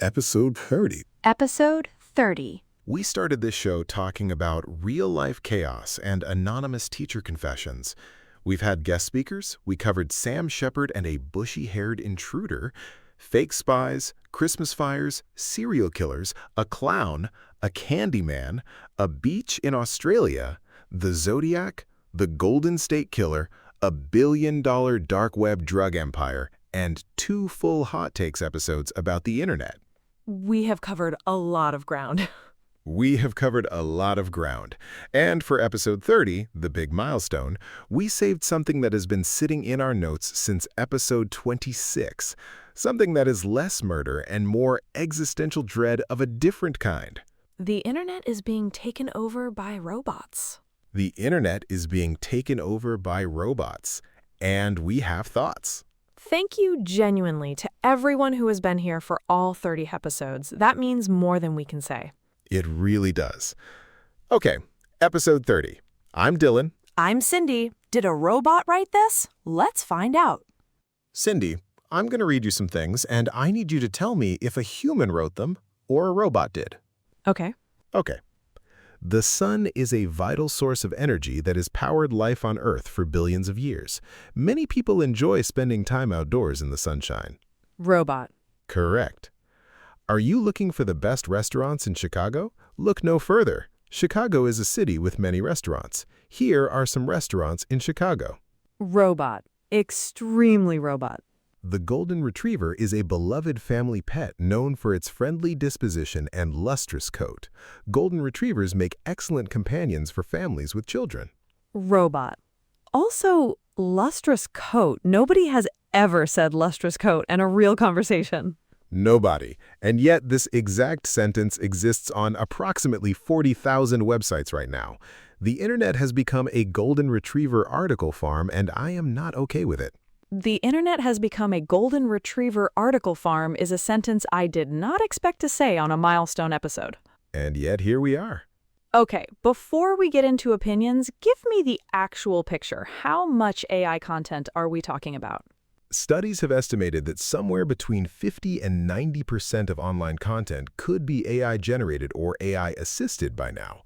Episode 30. Episode 30. We started this show talking about real-life chaos and anonymous teacher confessions. We've had guest speakers, we covered Sam Shepard and a bushy-haired intruder, fake spies, Christmas fires, serial killers, a clown, a candy man, a beach in Australia, the Zodiac, the Golden State Killer, a billion-dollar dark web drug empire, and 2 full hot takes episodes about the internet. We have covered a lot of ground. We have covered a lot of ground. And for episode 30, the big milestone, we saved something that has been sitting in our notes since episode 26. Something that is less murder and more existential dread of a different kind. The internet is being taken over by robots. The internet is being taken over by robots. And we have thoughts. Thank you genuinely to everyone who has been here for all 30 episodes. That means more than we can say. It really does. Okay, episode 30. I'm Dylan. I'm Cindy. Did a robot write this? Let's find out. Cindy, I'm going to read you some things, and I need you to tell me if a human wrote them or a robot did. Okay. Okay. The sun is a vital source of energy that has powered life on Earth for billions of years. Many people enjoy spending time outdoors in the sunshine. Robot. Correct. Are you looking for the best restaurants in Chicago? Look no further. Chicago is a city with many restaurants. Here are some restaurants in Chicago. Robot. Extremely robot. The golden retriever is a beloved family pet known for its friendly disposition and lustrous coat. Golden retrievers make excellent companions for families with children. Robot. Also, lustrous coat. Nobody has ever said lustrous coat in a real conversation. Nobody. And yet this exact sentence exists on approximately 40,000 websites right now. The internet has become a golden retriever article farm, and I am not okay with it. The internet has become a golden retriever article farm is a sentence I did not expect to say on a Milestone episode. And yet here we are. Okay, before we get into opinions, give me the actual picture. How much AI content are we talking about? Studies have estimated that somewhere between 50 and 90% of online content could be AI-generated or AI-assisted by now.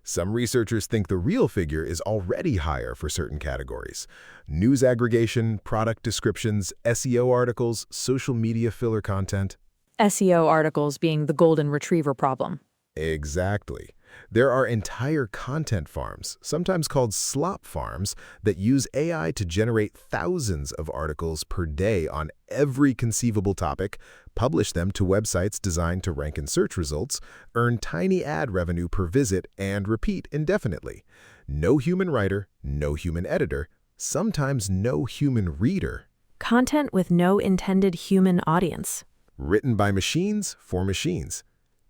Some researchers think the real figure is already higher for certain categories. News aggregation, product descriptions, SEO articles, social media filler content. SEO articles being the golden retriever problem. Exactly. There are entire content farms, sometimes called Slop farms, that use AI to generate thousands of articles per day on every conceivable topic, publish them to websites designed to rank in search results, earn tiny ad revenue per visit, and repeat indefinitely. No human writer, no human editor, sometimes no human reader. Content with no intended human audience. Written by machines for machines.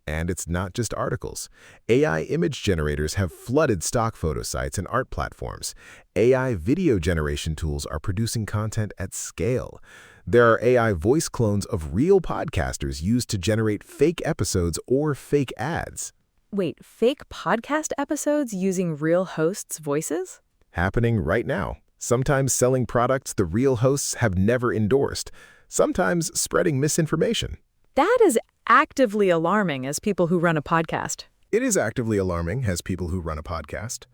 And it's not just articles. AI image generators have flooded stock photo sites and art platforms. AI video generation tools are producing content at scale. There are AI voice clones of real podcasters used to generate fake episodes or fake ads. Wait, fake podcast episodes using real hosts' voices? Happening right now. Sometimes selling products the real hosts have never endorsed. Sometimes spreading misinformation. That is actively alarming as people who run a podcast. It is actively alarming as people who run a podcast.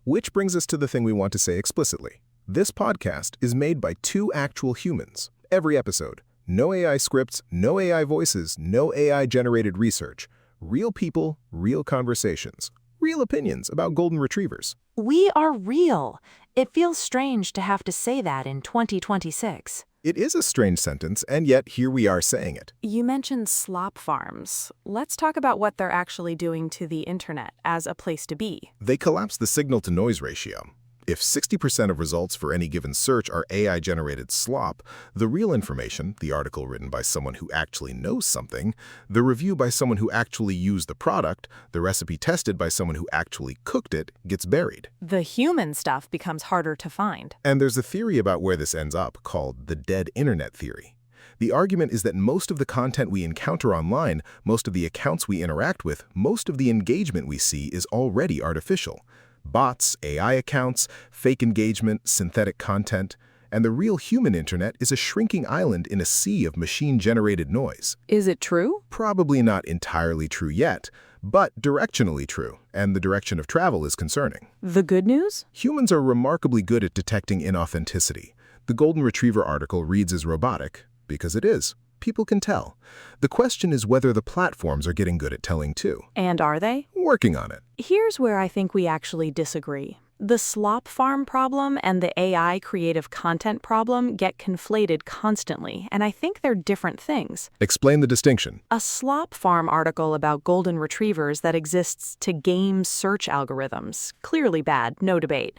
Which brings us to the thing we want to say explicitly. This podcast is made by 2 actual humans. Every episode. No AI scripts, no AI voices, no AI-generated research. Real people, real conversations. Real opinions about golden retrievers. We are real. It feels strange to have to say that in 2026. It is a strange sentence, and yet here we are saying it. You mentioned slop farms. Let's talk about what they're actually doing to the internet as a place to be. They collapse the signal-to-noise ratio. If 60% of results for any given search are AI-generated slop, the real information, the article written by someone who actually knows something, the review by someone who actually used the product, the recipe tested by someone who actually cooked it, gets buried. The human stuff becomes harder to find. And there's a theory about where this ends up called the dead internet theory. The argument is that most of the content we encounter online, most of the accounts we interact with, most of the engagement we see is already artificial. Bots, AI accounts, fake engagement, synthetic content. and the real human internet is a shrinking island in a sea of machine-generated noise. Is it true? Probably not entirely true yet, but directionally true, and the direction of travel is concerning. The good news? Humans are remarkably good at detecting inauthenticity. The Golden Retriever article reads as robotic, because it is. People can tell. The question is whether the platforms are getting good at telling too. And are they? Working on it. Here's where I think we actually disagree. The slop farm problem and the AI creative content problem get conflated constantly, and I think they're different things. Explain the distinction. A slop farm article about golden retrievers that exists to game search algorithms. Clearly bad, no debate.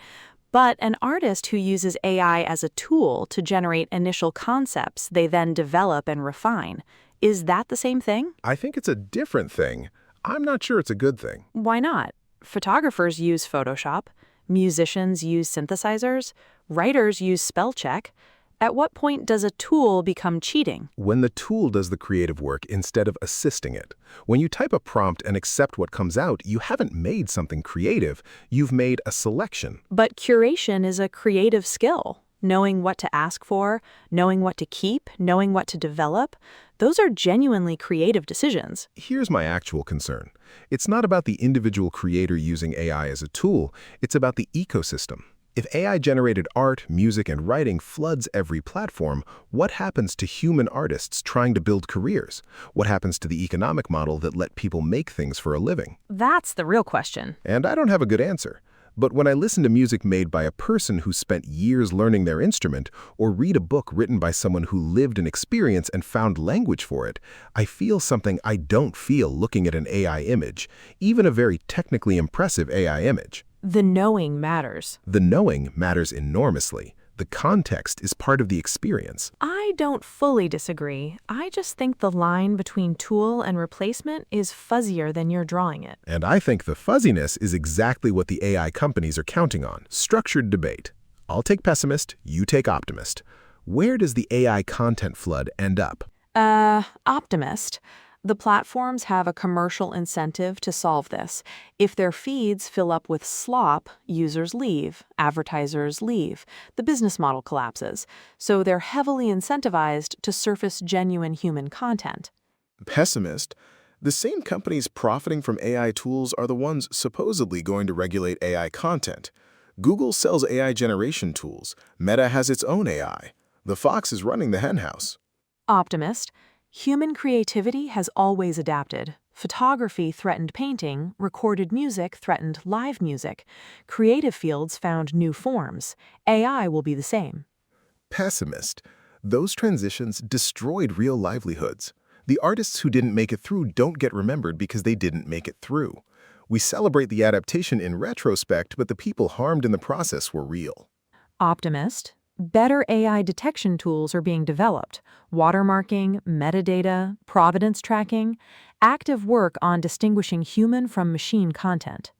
But an artist who uses AI as a tool to generate initial concepts they then develop and refine. Is that the same thing? I think it's a different thing. I'm not sure it's a good thing. Why not? Photographers use Photoshop. Musicians use synthesizers. Writers use spell check. At what point does a tool become cheating? When the tool does the creative work instead of assisting it. When you type a prompt and accept what comes out, you haven't made something creative. You've made a selection. But curation is a creative skill. Knowing what to ask for, knowing what to keep, knowing what to develop, those are genuinely creative decisions. Here's my actual concern. It's not about the individual creator using AI as a tool, it's about the ecosystem. If AI-generated art, music, and writing floods every platform, what happens to human artists trying to build careers? What happens to the economic model that let people make things for a living? That's the real question. And I don't have a good answer. But when I listen to music made by a person who spent years learning their instrument, or read a book written by someone who lived an experience and found language for it, I feel something I don't feel looking at an AI image, even a very technically impressive AI image. The knowing matters. The knowing matters enormously. The context is part of the experience. I don't fully disagree. I just think the line between tool and replacement is fuzzier than you're drawing it. And I think the fuzziness is exactly what the AI companies are counting on. Structured debate. I'll take pessimist, you take optimist. Where does the AI content flood end up? Optimist. The platforms have a commercial incentive to solve this. If their feeds fill up with slop, users leave, advertisers leave. The business model collapses. So they're heavily incentivized to surface genuine human content. Pessimist. The same companies profiting from AI tools are the ones supposedly going to regulate AI content. Google sells AI generation tools. Meta has its own AI. The fox is running the henhouse. Optimist. Human creativity has always adapted. Photography threatened painting, recorded music threatened live music. Creative fields found new forms. AI will be the same. Pessimist. Those transitions destroyed real livelihoods. The artists who didn't make it through don't get remembered because they didn't make it through. We celebrate the adaptation in retrospect, but the people harmed in the process were real. Optimist. Better AI detection tools are being developed. Watermarking, metadata, provenance tracking, active work on distinguishing human from machine content.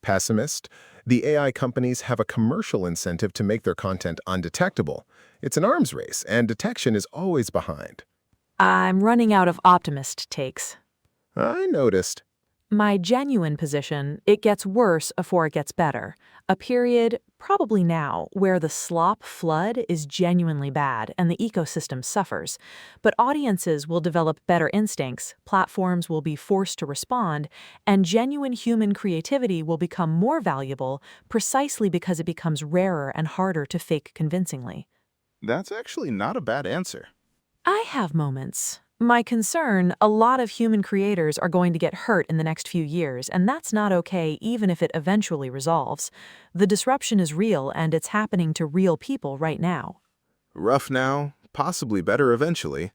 Pessimist. The AI companies have a commercial incentive to make their content undetectable. It's an arms race, and detection is always behind. I'm running out of optimist takes. I noticed. My genuine position, it gets worse before it gets better. A period, probably now, where the slop flood is genuinely bad and the ecosystem suffers. But audiences will develop better instincts, platforms will be forced to respond, and genuine human creativity will become more valuable precisely because it becomes rarer and harder to fake convincingly. That's actually not a bad answer. I have moments. My concern, a lot of human creators are going to get hurt in the next few years, and that's not okay even if it eventually resolves. The disruption is real, and it's happening to real people right now. Rough now, possibly better eventually.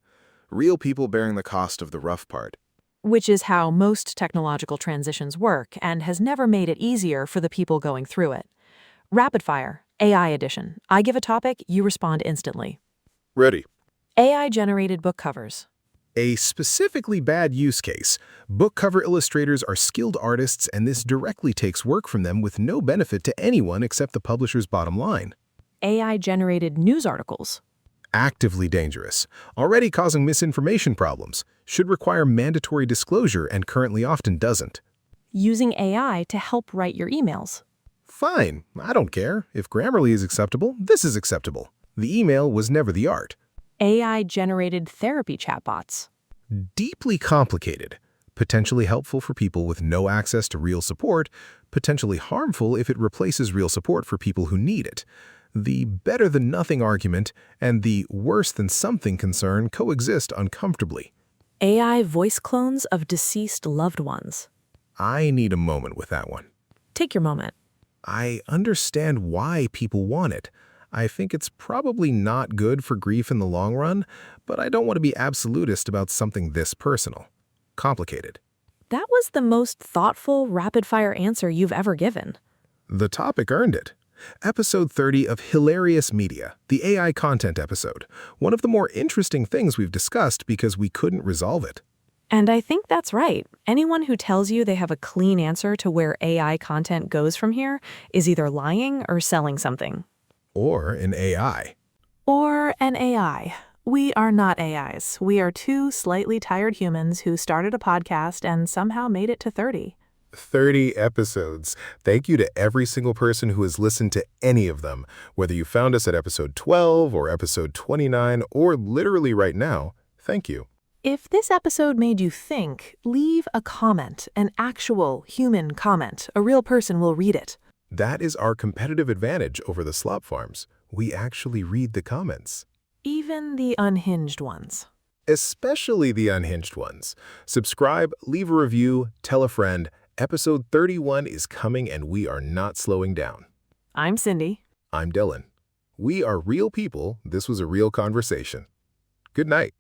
Real people bearing the cost of the rough part. Which is how most technological transitions work, and has never made it easier for the people going through it. Rapid fire, AI edition. I give a topic, you respond instantly. Ready. AI-generated book covers. A specifically bad use case. Book cover illustrators are skilled artists, and this directly takes work from them with no benefit to anyone except the publisher's bottom line. AI-generated news articles. Actively dangerous. Already causing misinformation problems. Should require mandatory disclosure and currently often doesn't. Using AI to help write your emails. Fine, I don't care. If Grammarly is acceptable, this is acceptable. The email was never the art. AI-generated therapy chatbots. Deeply complicated, potentially helpful for people with no access to real support, potentially harmful if it replaces real support for people who need it. The better-than-nothing argument and the worse-than-something concern coexist uncomfortably. AI voice clones of deceased loved ones. I need a moment with that one. Take your moment. I understand why people want it. I think it's probably not good for grief in the long run, but I don't want to be absolutist about something this personal. Complicated. That was the most thoughtful, rapid-fire answer you've ever given. The topic earned it. Episode 30 of HILLarious Media, the AI content episode. One of the more interesting things we've discussed because we couldn't resolve it. And I think that's right. Anyone who tells you they have a clean answer to where AI content goes from here is either lying or selling something. Or an AI. Or an AI. We are not AIs. We are two slightly tired humans who started a podcast and somehow made it to 30. 30 episodes. Thank you to every single person who has listened to any of them. Whether you found us at episode 12 or episode 29 or literally right now, thank you. If this episode made you think, leave a comment, an actual human comment. A real person will read it. That is our competitive advantage over the Slop farms. We actually read the comments. Even the unhinged ones. Especially the unhinged ones. Subscribe, leave a review, tell a friend. Episode 31 is coming and we are not slowing down. I'm Cindy. I'm Dylan. We are real people. This was a real conversation. Good night.